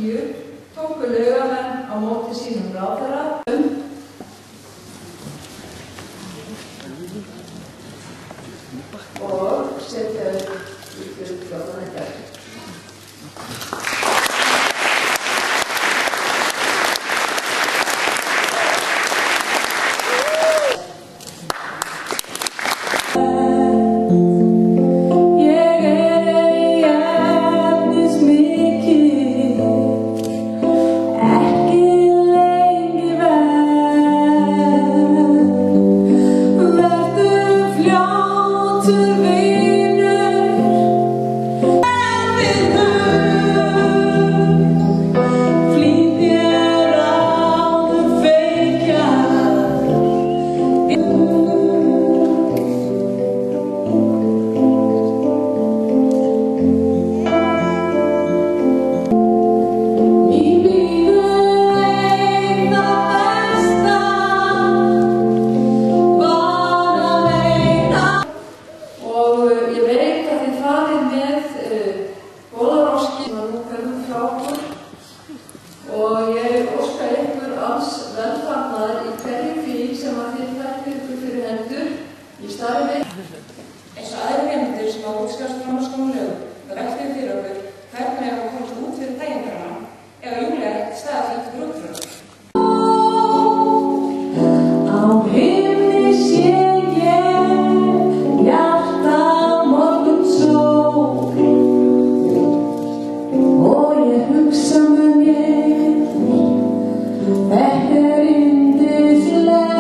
2010 tóku Laugamenn á móti sínum ráðherra og setja upp þjóðanættar. Og ég óska ykkur alls velfarnaðar í hverju því sem að þið takið ykkur fyrir hendur í starfi. Eins og aðrir nemendur sem á útskrifast framhaldsskólalögum veltum fyrir okkur hvernig að komast út fyrir þægindarana ef Júlía er ekki staðið fyrir brúkfröðu. Á himni sé ég hjarta morgunsól og ég hugsa með mér þetta er yndislega.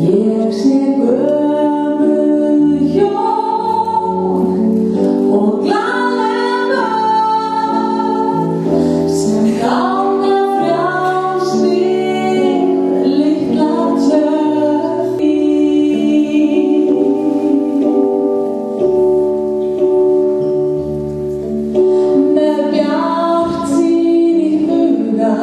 Ég sé gömul hjón og glaðlega sem ganga frjálst við litla tjörn. Með bjartsýn í huga